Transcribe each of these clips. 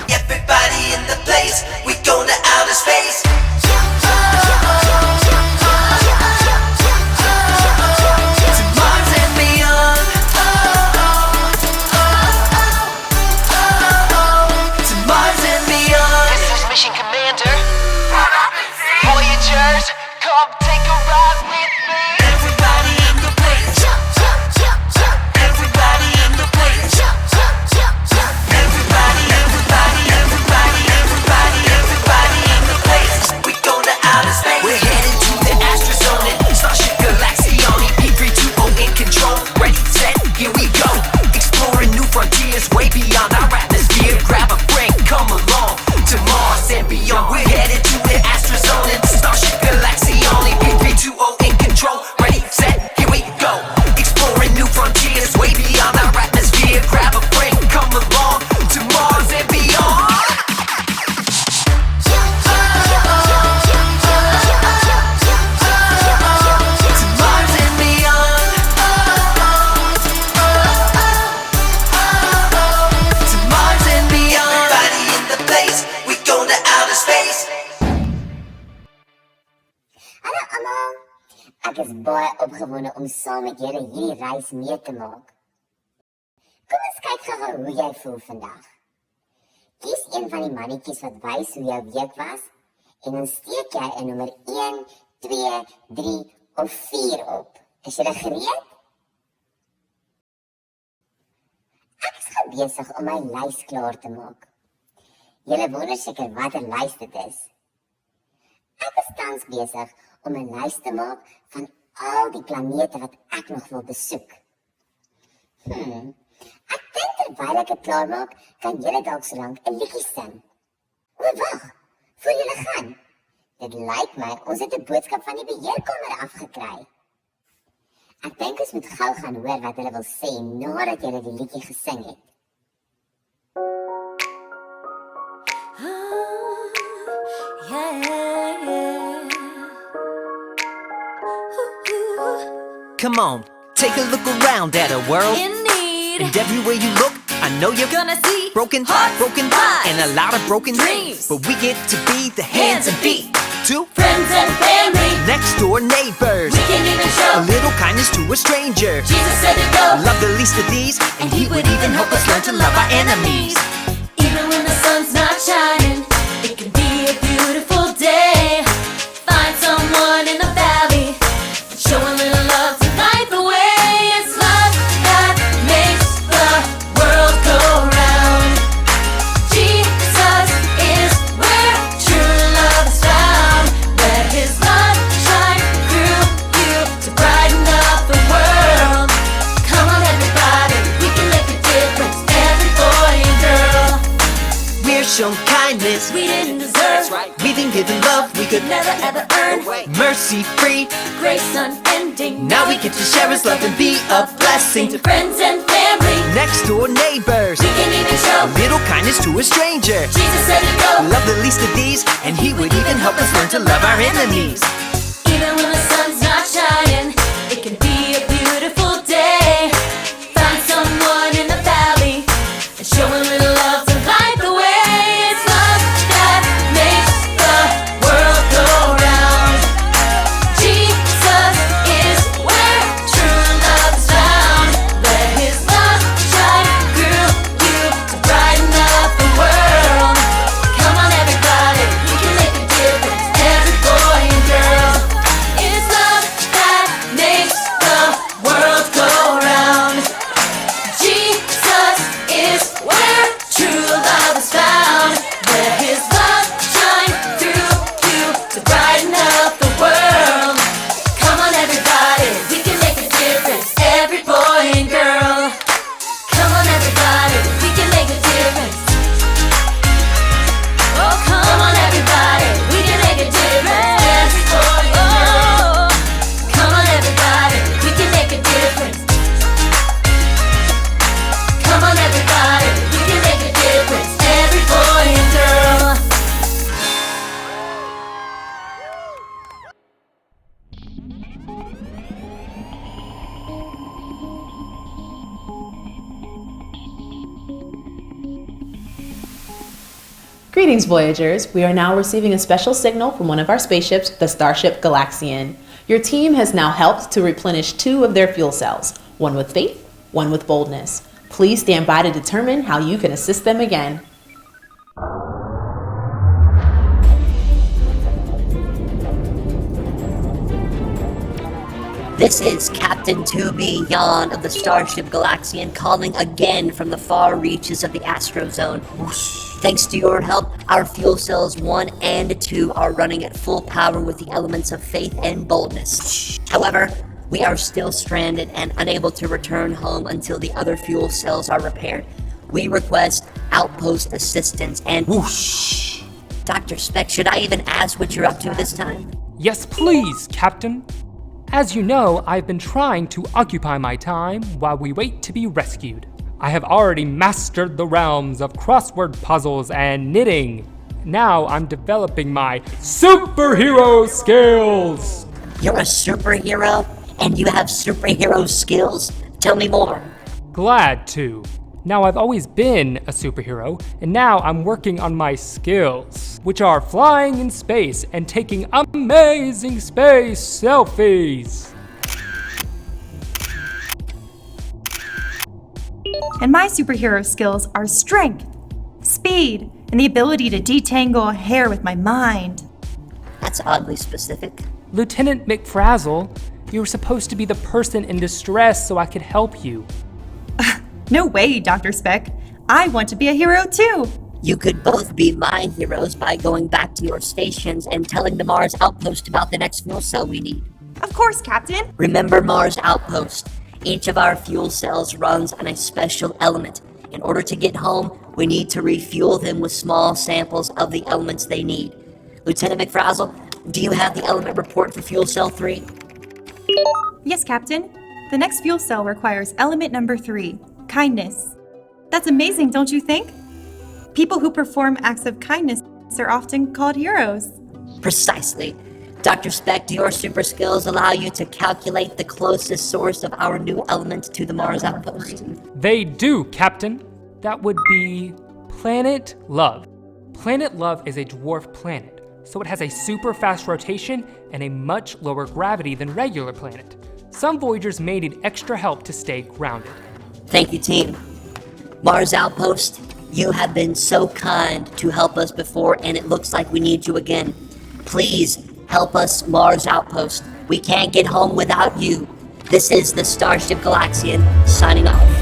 Everybody in the place, we go to outer space. To Mars and beyond. To Mars and beyond. This is Mission Commander. Voyagers, come take a ride with me. Everybody in the place. Everybody in the place. Everybody in the place. We go to outer space. We're headed to the Astrazone and Starship Galaxy on EP320 in control. Ready, set, here we go. Exploring new frontiers way beyond our atmosphere. Grab a friend, come along to Mars and beyond. We're headed to the Astrazone and Starship Galaxy on EP320 in control. Ready, set, here we go. Exploring new frontiers way beyond our atmosphere. Grab a friend, come along to Mars and beyond. To Mars and beyond. To Mars and beyond. Everybody in the place, we go to outer space. Hallo almal, ek is baie opgewonde om saam met julle hierdie reis mee te maak. Kom ons kyk gou hoe jy voel vandag. Kies een van die mannetjies wat wys hoe jou week was en dan steek jy 'n nommer 1, 2, 3 of 4 op. Is jy gereed? Ek is gou besig om my lys klaar te maak. Julle wonder seker watter lys dit is. Ek is tans besig om 'n lys te maak van al die planete wat ek nog wil besoek. Ek dink terwyl ek dit klaar maak, kan julle dalk solank 'n liedjie sing. O, wag, voor julle gaan. Dit lyk my ons het 'n boodskap van die beheerkamer afgekry. Ek dink ons moet gou gaan hoor wat hulle wil sê nadat julle die liedjie gesing het. Come on, take a look around at our world. In need, And everywhere you look, I know you're gonna see broken, hearts, broken, lives, and a lot of broken dreams. But we get to be the hands and feet to friends and family. next door neighbors. We can even A show little kindness to a stranger. Jesus said to go, Love the least of these, and he would even help us learn to love our enemies. Even when the sun's not shining, it can be a beautiful day. Find someone in the valley, show a little love to light the way. It's love that makes the world go round. Jesus is where true love is found. Let his love shine through you to brighten up the world. Come on everybody, we can make a difference, every boy and girl. We're shown kindness, We didn't deserve, we've been given love we could never ever earn. mercy free. Grace unending, Now we get to share his love and be a blessing to to friends and family. next door neighbors. We can even show A little kindness to a stranger. Jesus said to go, Love the least of these, and he would even help us learn to love our enemies. even when the sun's not shining, it can be a beautiful day. Find someone in the valley and show a little love to light the way. It's love that makes the world go round. Jesus is where true love is found. Let his love shine through you to brighten up the world. Come on everybody, we can make a difference, every boy and girl. It's love that makes the Greetings, Voyagers. We are now receiving a special signal from one of our spaceships, the Starship Galaxian. Your team has now helped to replenish 2 of their fuel cells, one with faith, one with boldness. Please stand by to determine how you can assist them again. This is Captain 2B Yon of the Starship Galaxian calling again from the far reaches of the Astrozone. Thanks to your help, our fuel cells 1 and 2 are running at full power with the elements of faith and boldness. However, we are still stranded and unable to return home until the other fuel cells are repaired. We request outpost assistance and whoosh. Dr. Speck, should I even ask what you're up to this time? Yes, please, Captain. As you know, I've been trying to occupy my time while we wait to be rescued. I have already mastered the realms of crossword puzzles and knitting. Now I'm developing my superhero skills. You're a superhero and you have superhero skills? Tell me more. Glad to. Now I've always been a superhero, and now I'm working on my skills, which are flying in space and taking amazing space selfies. And my superhero skills are strength, speed, and the ability to detangle hair with my mind. That's oddly specific. Lieutenant McFrazzle, you were supposed to be the person in distress so I could help you. No way, Dr. Speck. I want to be a hero too. You could both be my heroes by going back to your stations and telling the Mars Outpost about the next fuel cell we need. Of course, Captain. Remember Mars Outpost. Each of our fuel cells runs on a special element. In order to get home, we need to refuel them with small samples of the elements they need. Lieutenant McFrazzle, do you have the element report for fuel cell 3? Yes, Captain. The next fuel cell requires element number 3, kindness. That's amazing, don't you think? People who perform acts of kindness are often called heroes. Precisely. Dr. Speck, do your super skills allow you to calculate the closest source of our new element to the Mars Outpost? They do, Captain. That would be Planet Love. Planet Love is a dwarf planet, so it has a super fast rotation and a much lower gravity than regular planet. Some Voyagers may need extra help to stay grounded. Thank you, team. Mars Outpost, you have been so kind to help us before, and it looks like we need you again. Please help us, Mars Outpost. We can't get home without you. This is the Starship Galaxian signing off.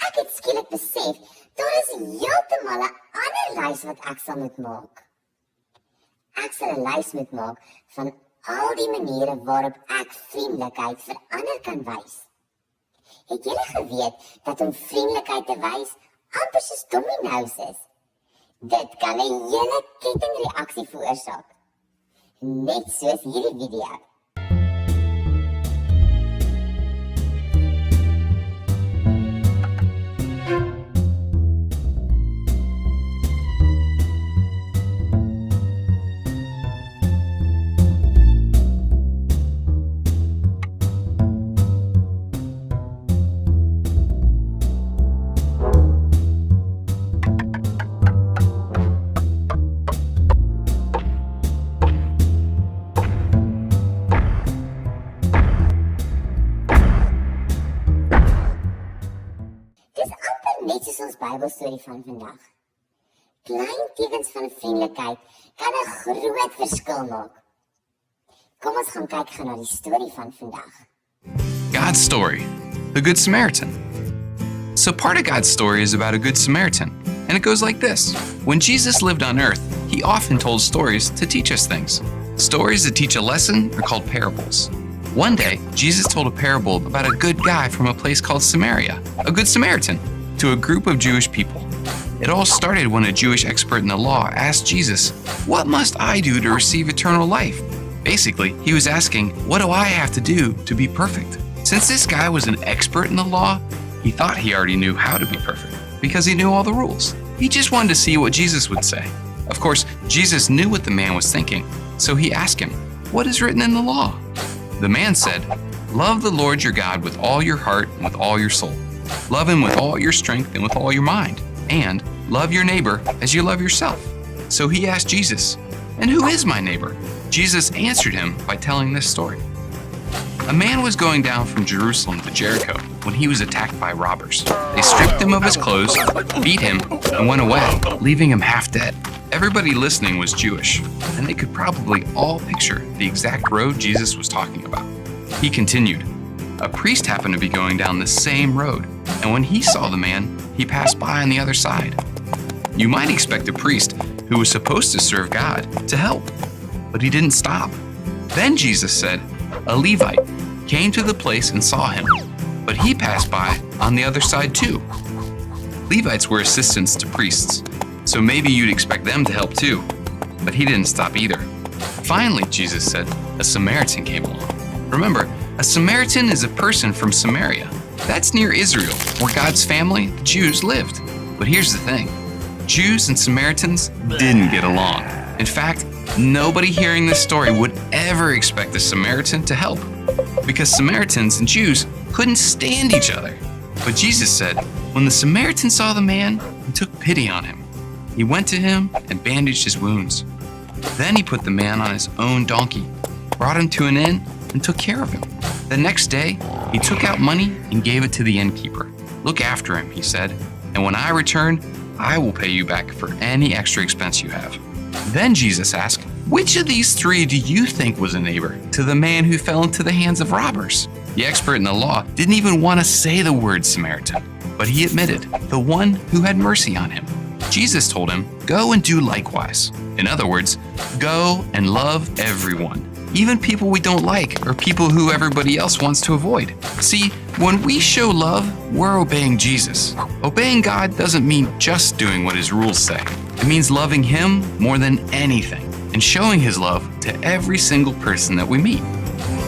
Ek het skielik besef, daar is heeltemal 'n ander lys wat ek sal moet maak. Ek sal 'n lys moet maak van al die maniere waarop ek vriendelikheid vir ander kan wys. Het julle geweet dat om vriendelikheid te wys amper soos domino's is? Dit kan 'n hele kettingreaksie veroorsaak. Net soos hierdie video. Net soos ons Bybelstorie van vandag. Klein tekens van vriendelikheid kan 'n groot verskil maak. Kom ons gaan kyk na die storie van vandag. God's story, the Good Samaritan. So part of God's story is about a Good Samaritan, and it goes like this. When Jesus lived on earth, he often told stories to teach us things. Stories that teach a lesson are called parables. One day, Jesus told a parable about a good guy from a place called Samaria, a good Samaritan, to a group of Jewish people. It all started when a Jewish expert in the law asked Jesus, "What must I do to receive eternal life?" Basically, he was asking, what do I have to do to be perfect? Since this guy was an expert in the law, he thought he already knew how to be perfect because he knew all the rules. He just wanted to see what Jesus would say. Of course, Jesus knew what the man was thinking, so he asked him, "What is written in the law?" The man said, "Love the Lord your God with all your heart and with all your soul. Love him with all your strength and with all your mind. And love your neighbor as you love yourself." So he asked Jesus, "And who is my neighbor?" Jesus answered him by telling this story. A man was going down from Jerusalem to Jericho when he was attacked by robbers. They stripped him of his clothes, beat him, and went away, leaving him half dead. Everybody listening was Jewish, and they could probably all picture the exact road Jesus was talking about. He continued, "A priest happened to be going down the same road, and when he saw the man, he passed by on the other side." You might expect a priest who was supposed to serve God to help, but he didn't stop. Then Jesus said, "A Levite came to the place and saw him, but he passed by on the other side too." Levites were assistants to priests, so maybe you'd expect them to help too, but he didn't stop either. Finally, Jesus said, a Samaritan came along. Remember, a Samaritan is a person from Samaria. That's near Israel, where God's family, the Jews, lived. But here's the thing, Jews and Samaritans didn't get along. In fact, nobody hearing this story would ever expect a Samaritan to help, because Samaritans and Jews couldn't stand each other. But Jesus said, when the Samaritan saw the man, he took pity on him. He went to him and bandaged his wounds. Then he put the man on his own donkey, brought him to an inn, and took care of him. The next day, he took out money and gave it to the innkeeper. "Look after him," he said, "and when I return, I will pay you back for any extra expense you have." Then Jesus asked, "Which of these three do you think was a neighbor to the man who fell into the hands of robbers?" The expert in the law didn't even want to say the word Samaritan, but he admitted, the one who had mercy on him. Jesus told him, "Go and do likewise." In other words, go and love everyone, even people we don't like or people who everybody else wants to avoid. See, when we show love, we're obeying Jesus. Obeying God doesn't mean just doing what his rules say. It means loving him more than anything and showing his love to every single person that we meet.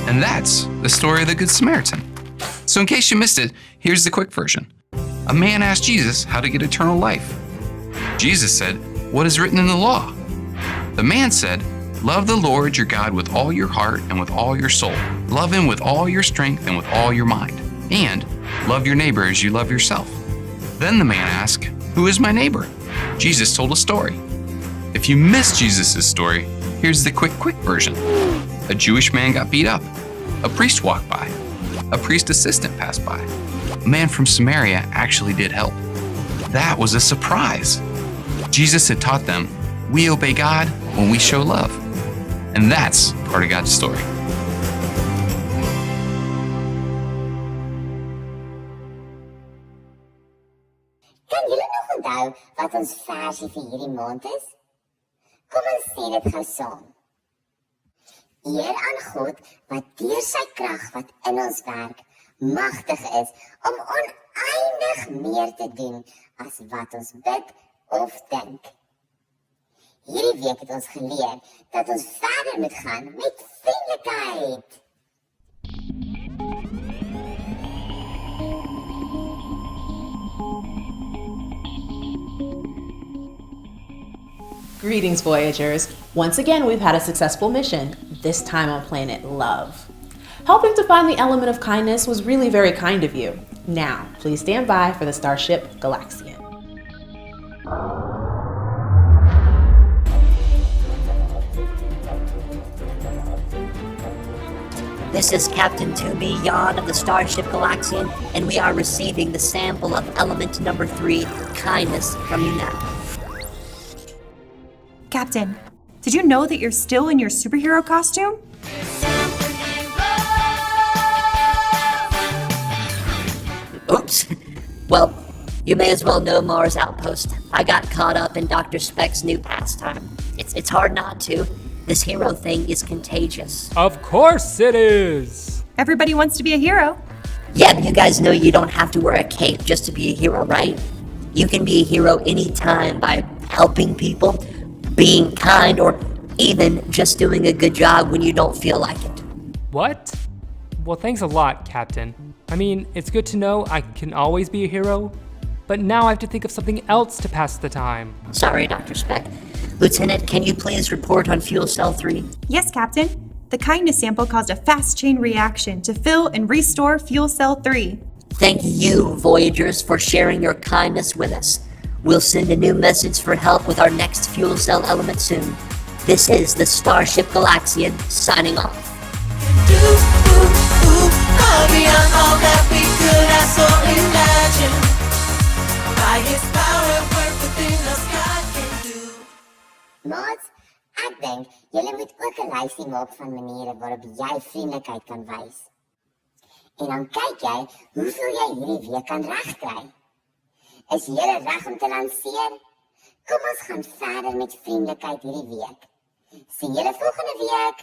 And that's the story of the Good Samaritan. So in case you missed it, here's the quick version. A man asked Jesus how to get eternal life. Jesus said, "What is written in the law?" The man said, "Love the Lord your God with all your heart and with all your soul. Love him with all your strength and with all your mind. And love your neighbor as you love yourself." Then the man asked, "Who is my neighbor?" Jesus told a story. If you missed Jesus' story, here's the quick version. A Jewish man got beat up. A priest walked by. A priest assistant passed by. A man from Samaria actually did help. That was a surprise. Jesus had taught them, we obey God when we show love. And that's part of God's story. Kan julle nog onthou wat ons versie vir hierdie maand is? Kom ons sê dit gou saam. Eer aan God wat deur sy krag wat in ons werk magtig is om oneindig meer te doen as wat ons bid of dink. Hierdie week het ons geleer dat ons verder moet gaan met vriendelikheid. Greetings, Voyagers. Once again, we've had a successful mission, this time on planet Love. Helping to find the element of kindness was really very kind of you. Now, please stand by for the starship Galaxian. This is Captain 2B Yon of the Starship Galaxian, and we are receiving the sample of element number 3, kindness, from you now. Captain, did you know that you're still in your superhero costume? Oops. Well, you may as well know Mars Outpost. I got caught up in Dr. Speck's new pastime. It's hard not to. This hero thing is contagious. Of course it is! Everybody wants to be a hero. Yeah, but you guys know you don't have to wear a cape just to be a hero, right? You can be a hero anytime by helping people, being kind, or even just doing a good job when you don't feel like it. What? Well, thanks a lot, Captain. I mean, it's good to know I can always be a hero, but now I have to think of something else to pass the time. Sorry, Dr. Speck. Lieutenant, can you please report on Fuel Cell 3? Yes, Captain. The kindness sample caused a fast chain reaction to fill and restore fuel cell 3. Thank you, Voyagers, for sharing your kindness with us. We'll send a new message for help with our next fuel cell element soon. This is the Starship Galaxian signing off. Far beyond all that we could ask or imagine. By His power, work within us, God can do. Maats, ek dink julle moet ook 'n lysie maak van maniere waarop jy vriendelikheid kan wys. En dan kyk jy hoeveel jy hierdie week kan regkry. Is julle reg om te lanseer? Kom ons gaan verder met vriendelikheid hierdie week. Sien julle volgende week.